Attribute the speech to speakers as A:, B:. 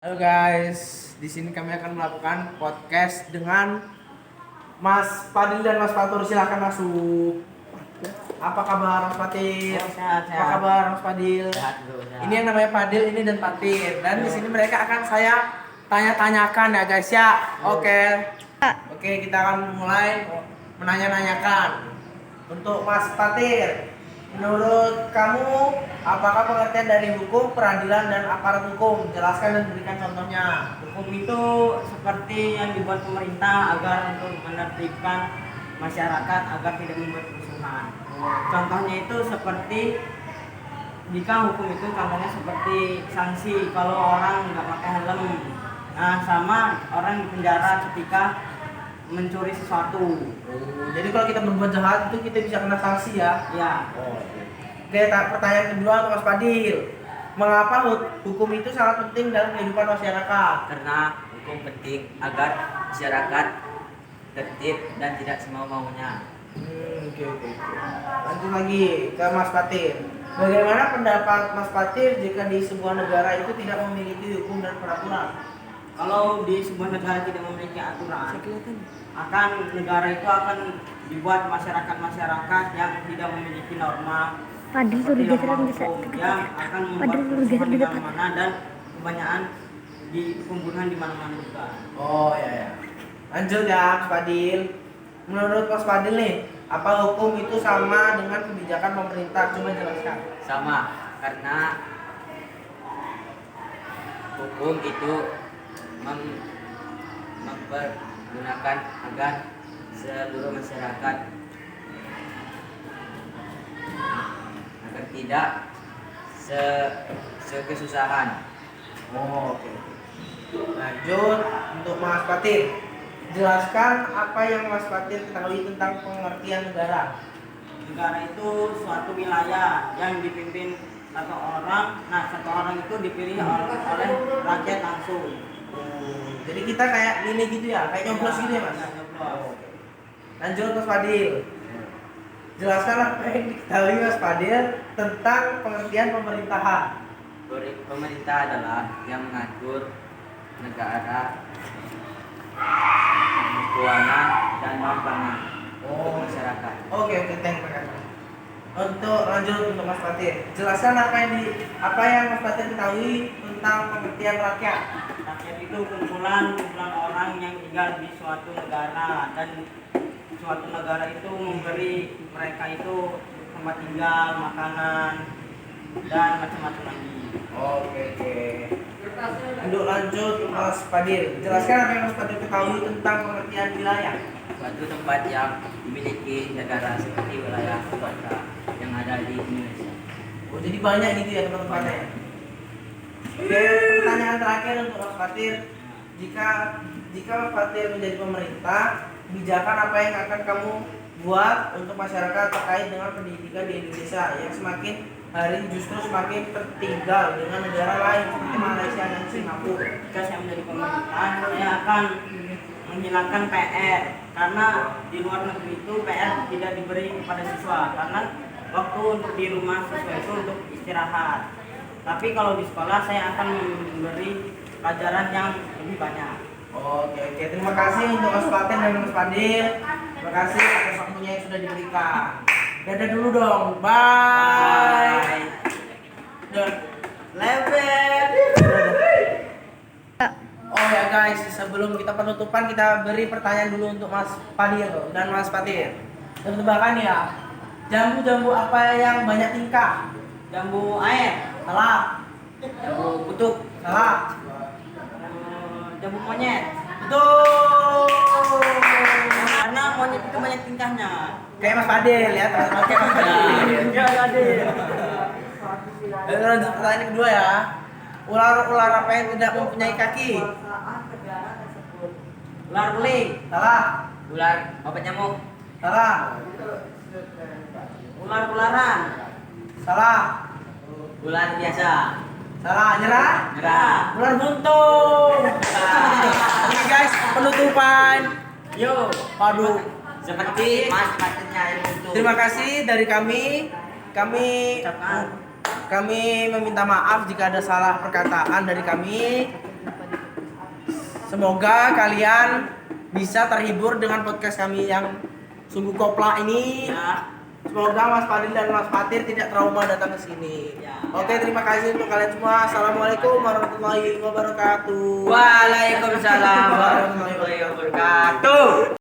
A: Halo guys, di sini kami akan melakukan podcast dengan Mas Fadil dan Mas Fatur. Silakan masuk. Apa kabar Mas Fatir?
B: Sehat.
A: Apa kabar Mas Fadil?
B: Sehat, bro, sehat.
A: Ini yang namanya Fadil ini dan Fatir. Dan di sini mereka akan saya tanya-tanyakan ya guys ya. Oke. Oke, kita akan mulai menanya-nanyakan. Untuk Mas Fatir, menurut kamu apakah pengertian dari hukum, peradilan, dan aparat hukum? Jelaskan dan berikan contohnya.
B: Hukum itu seperti yang dibuat pemerintah agar untuk menertibkan masyarakat agar tidak membuat kerusuhan. Contohnya itu seperti jika hukum itu contohnya seperti sanksi kalau orang nggak pakai helm. Nah, sama orang di penjara ketika mencuri sesuatu.
A: Jadi kalau kita berbuat jahat itu kita bisa kena sanksi ya.
B: Ya,
A: Oke, pertanyaan kedua untuk Mas Fadil. Mengapa hukum itu sangat penting dalam kehidupan masyarakat?
C: Karena hukum penting agar masyarakat tertib dan tidak semau-maunya.
A: Oke. Lanjut lagi ke Mas Fatir. Bagaimana pendapat Mas Fatir jika di sebuah negara itu tidak memiliki hukum dan peraturan?
B: kalau di sebuah negara tidak memiliki aturan, negara itu akan dibuat masyarakat yang tidak memiliki norma
D: Padahal
B: seperti
D: udah
B: norma
D: bisa
B: hukum yang akan membuat
D: Padahal udah
B: kerusuhan di
D: bisa
B: mana-mana dan kebanyakan di pembunuhan di mana-mana juga.
A: Oh ya. Lanjut ya Mas Fadil. Menurut Mas Fadil nih, apa hukum itu sama dengan kebijakan pemerintah? Coba jelaskan.
C: Sama, karena hukum itu mempergunakan agar seluruh masyarakat agar tidak sekesusahan.
A: Oke. Lanjut untuk Mas Fatir. Jelaskan apa yang Mas Fatir ketahui tentang pengertian negara.
B: Negara itu suatu wilayah yang dipimpin satu orang. Nah, satu orang itu dipilih oleh rakyat langsung.
A: Jadi kita kayak ini gitu ya, kayak nyoblos gitu ya Mas.
B: Ya, nyoblos.
A: Lanjut Mas Fadil. Jelaskan apa yang diketahui Mas Fadil tentang pengertian pemerintahan.
C: Pemerintah adalah yang mengatur negara, keuangan dan pangan untuk masyarakat.
A: Oke, thank you. Untuk lanjut untuk Mas Fatir. Jelaskan apa yang Mas Fatir ketahui tentang pengertian rakyat.
B: Rakyat itu kumpulan orang yang tinggal di suatu negara, dan suatu negara itu memberi mereka itu tempat tinggal, makanan, dan macam-macam lagi.
A: Oke. Untuk lanjut Mas Fadil. Jelaskan apa yang Mas Fadil ketahui tentang pengertian wilayah.
C: Suatu tempat yang dimiliki negara seperti wilayah Sumatera yang ada di Indonesia.
A: Oh, jadi banyak gitu ya teman-temannya. Oke, pertanyaan terakhir untuk Mas Fatir. Jika Mas Fatir menjadi pemerintah, kebijakan apa yang akan kamu buat untuk masyarakat terkait dengan pendidikan di Indonesia yang semakin hari justru semakin tertinggal dengan negara lain seperti Malaysia dan Singapura?
B: Jika saya menjadi pemerintah, saya akan menghilangkan PR, karena di luar negeri itu PR tidak diberi kepada siswa, karena waktu untuk di rumah siswa itu untuk istirahat. Tapi kalau di sekolah saya akan memberi pelajaran yang lebih banyak.
A: Oke. Terima kasih untuk Mas Fatir dan Mas Fadil. Terima kasih atas waktunya yang sudah diberikan. Dadah dulu dong. Bye.
B: Level.
A: Oh ya guys, sebelum kita penutupan kita beri pertanyaan dulu untuk Mas Fadil dan Mas Fatir. Tebak-tebakan ya. Jambu-jambu apa yang banyak tingkah?
B: Jambu air,
A: Salah.
B: jambu kutuk,
A: Salah.
B: jambu monyet.
A: Betul.
B: Karena monyet itu banyak tingkahnya.
A: Kayak Mas Fadil ya, teman-teman kayak Mas Fadil.
B: Ya tadi.
A: Dan lanjut pertanyaan kedua ya. Ular apa yang tidak mempunyai kaki?
B: Ular beling,
A: Salah.
C: Ular obat nyamuk,
A: Salah.
B: ular-ularan,
A: Salah.
C: ular biasa,
A: Salah. Nyerah.
C: nyerah.
A: Ular buntung. Oke guys, penutupan.
B: yo,
A: Waduh.
C: Seperti mas maksudnya itu.
A: Terima kasih dari kami.
B: ucapkan
A: Kami meminta maaf jika ada salah perkataan dari kami. Semoga kalian bisa terhibur dengan podcast kami yang sungguh kopla ini.
B: Ya.
A: Semoga Mas Fadil dan Mas Fatir tidak trauma datang ke sini.
B: Ya.
A: Oke, terima kasih untuk kalian semua. Assalamualaikum warahmatullahi wabarakatuh.
C: Waalaikumsalam warahmatullahi wabarakatuh.